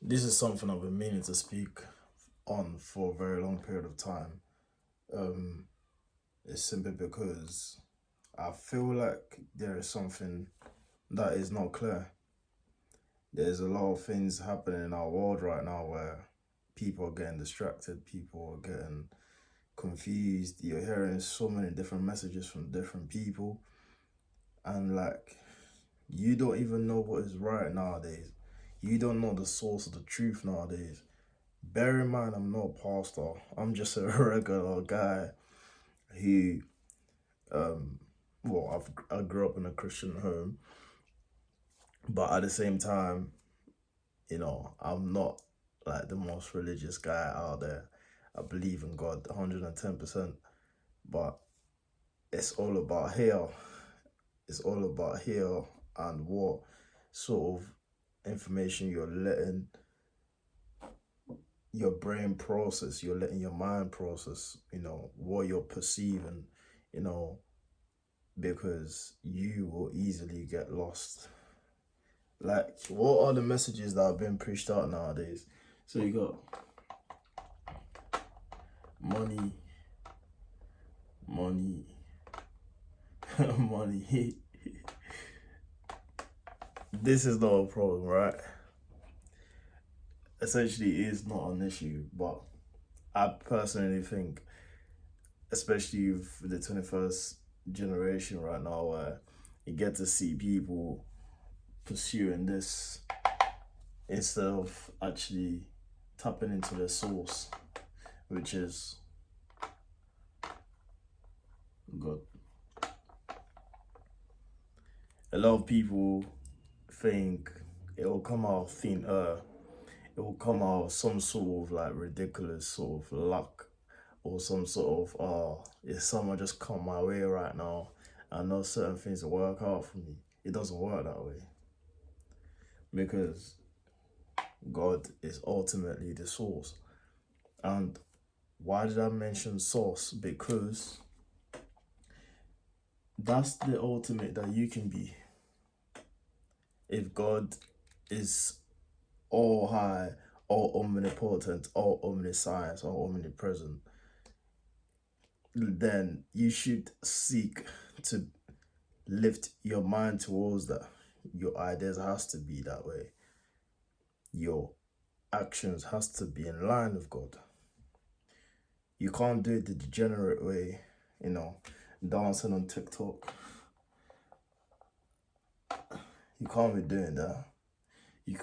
This is something I've been meaning to speak on for a very long period of time. Um, it's simply because I feel like there is something that is not clear. There's a lot of things happening in our world right now where people are getting distracted, people are getting confused. You're hearing so many different messages from different people, and you don't even know what is right nowadays. You don't know the source of the truth nowadays. Bear in mind, I'm not a pastor. I'm just a regular guy who, um, I grew up in a Christian home, but at the same time, I'm not like the most religious guy out there. I believe in God 110%, but it's all about here. It's all about here and what sort of information you're letting your brain process, you're letting your mind process, what you're perceiving, you know, because you will easily get lost. Like, what are the messages that have been pushed out nowadays? So you got money, money, money. This is not a problem, right? Essentially, it is not an issue, but I personally think, especially for the 21st generation right now, where you get to see people pursuing this instead of actually tapping into the source, which is God. A lot of people think it will come out of thin air. It will come out of some sort of like ridiculous sort of luck or some sort of if someone just come my way right now, I know certain things will work out for me. It doesn't work that way because God is ultimately the source. And why did I mention source? Because that's the ultimate that you can be. If God is all high, all omnipotent, all omniscience, all omnipresent, then you should seek to lift your mind towards that. Your ideas has to be that way. Your actions has to be in line with God. You can't do it the degenerate way, you know, dancing on TikTok. You can't be doing that.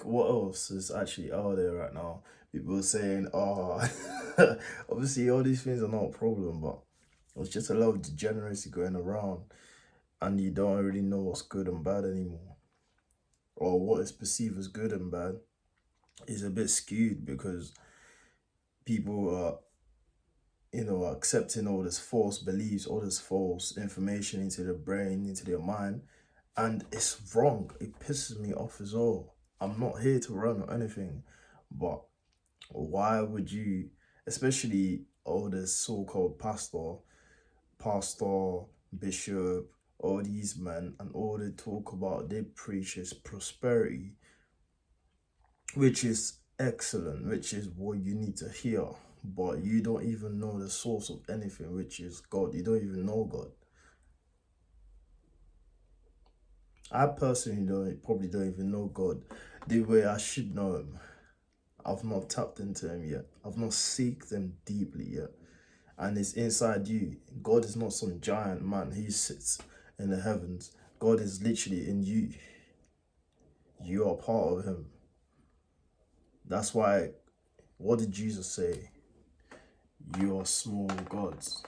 What else is actually out there right now? People saying, oh, obviously all these things are not a problem, but it's just a lot of degeneracy going around, and you don't really know what's good and bad anymore, or what is perceived as good and bad is a bit skewed because people are, accepting all this false beliefs, all this false information into their brain, into their mind, and it's wrong. It pisses me off as well. I'm not here to run or anything, but why would you, especially all this so-called pastor, bishop, all these men, and all they talk about, they preach is prosperity, which is excellent, which is what you need to hear. But you don't even know the source of anything, which is God. You don't even know God. I personally probably don't even know God the way I should know Him. I've not tapped into Him yet. I've not seeked Him deeply yet. And it's inside you. God is not some giant man. He sits in the heavens. God is literally in you. You are part of Him. That's why, what did Jesus say? You are small gods.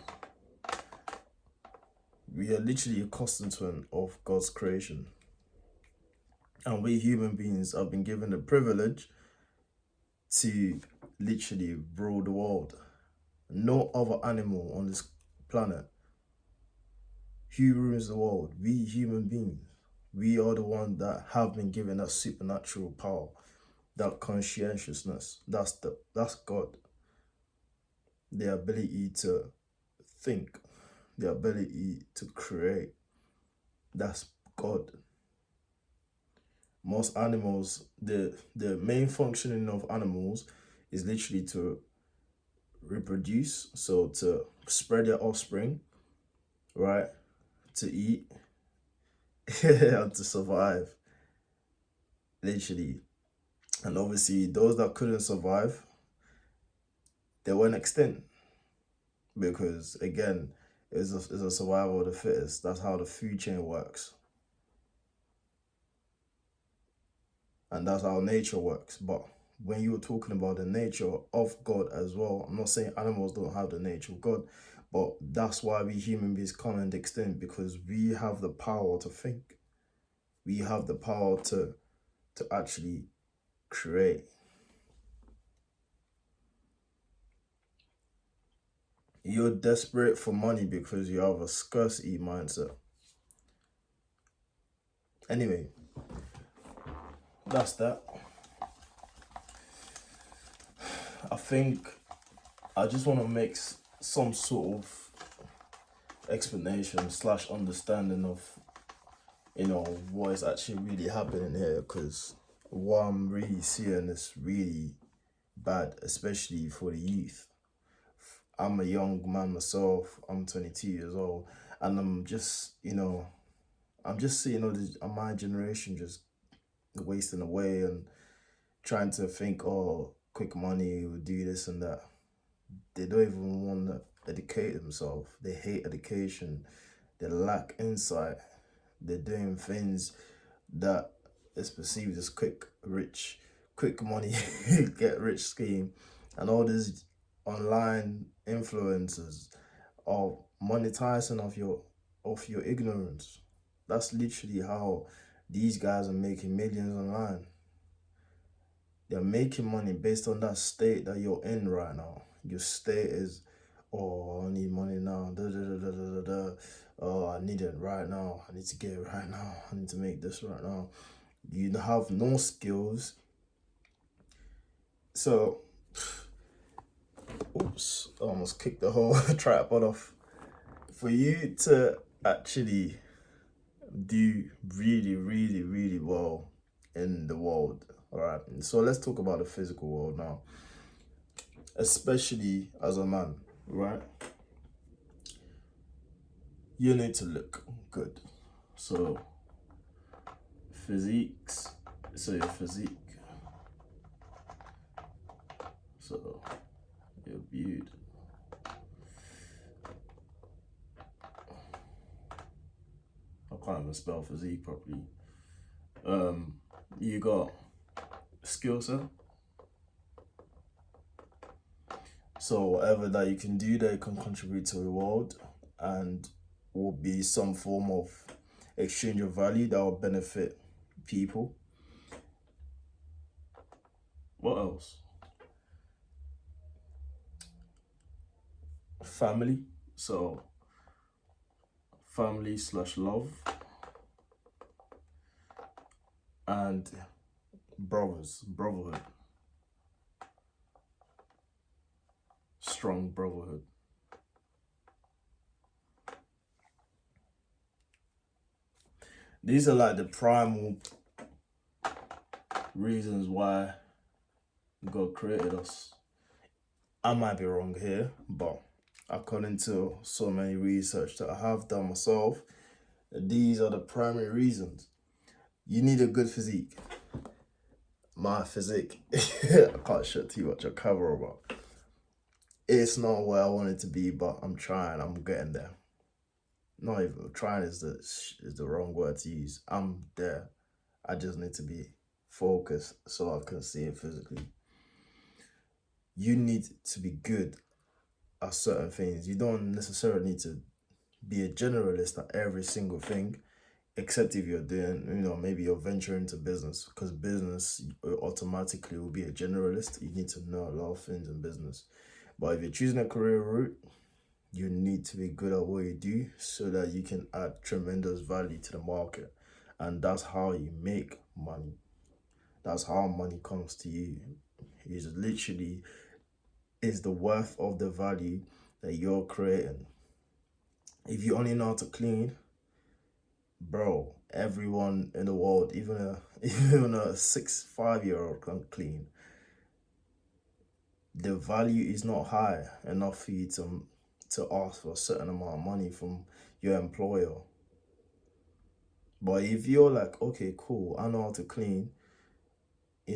We are literally a constituent of God's creation. And we human beings have been given the privilege to literally rule the world. No other animal on this planet who rules the world. We human beings. We are the ones that have been given that supernatural power, that conscientiousness. That's God. The ability to think, the ability to create. That's God. Most animals, the main functioning of animals is literally to reproduce, so to spread their offspring, right? To eat and to survive, literally. And obviously, those that couldn't survive, they went extinct because, again, it's a survival of the fittest. That's how the food chain works, and that's how nature works. But when you were talking about the nature of God as well, I'm not saying animals don't have the nature of God, but that's why we human beings come and extinct, because we have the power to think. We have the power to actually create. You're desperate for money because you have a scarcity mindset. Anyway, that's that. I think I just want to make some sort of explanation slash understanding of, what is actually really happening here, because what I'm really seeing is really bad, especially for the youth. I'm a young man myself. I'm 22 years old, and I'm just seeing my generation just wasting away and trying to think, oh, quick money will do this and that. They don't even want to educate themselves. They hate education. They lack insight. They're doing things that is perceived as quick money, get rich scheme, and all these online influencers are monetizing of your ignorance. That's literally how these guys are making millions online. They're making money based on that state that you're in right now. Your state is, oh, I need money now. Da, da, da, da, da, da, da. Oh, I need it right now. I need to get it right now. I need to make this right now. You have no skills. So, oops, I almost kicked the whole tripod off. For you to actually do really, really, really well in the world, all right? So let's talk about the physical world now, especially as a man, right? You need to look good. So, physiques, so your physique, so your beauty. I can't even spell physique properly. You got skill set. So whatever that you can do that you can contribute to the world and will be some form of exchange of value that will benefit people. What else? Family. So family slash love and brotherhood, strong brotherhood. These are like the primal reasons why God created us. I might be wrong here, but according to so many research that I have done myself, these are the primary reasons. You need a good physique. My physique, I can't show too much on camera, but it's not where I want it to be, but I'm trying, I'm getting there. Not even trying is the wrong word to use. I'm there. I just need to be focused so I can see it physically. You need to be good at certain things. You don't necessarily need to be a generalist at every single thing, except if you're doing, maybe you're venturing into business, because business automatically will be a generalist. You need to know a lot of things in business. But if you're choosing a career route, you need to be good at what you do so that you can add tremendous value to the market. And that's how you make money. That's how money comes to you. It's literally is the worth of the value that you're creating. If you only know how to clean, bro, everyone in the world, even a even a 5-year-old can clean, the value is not high enough for you to ask for a certain amount of money from your employer. But if you're like, okay, cool, I know how to clean, I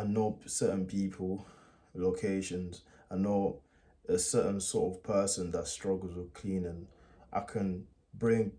know certain people, locations, I know a certain sort of person that struggles with cleaning, I can bring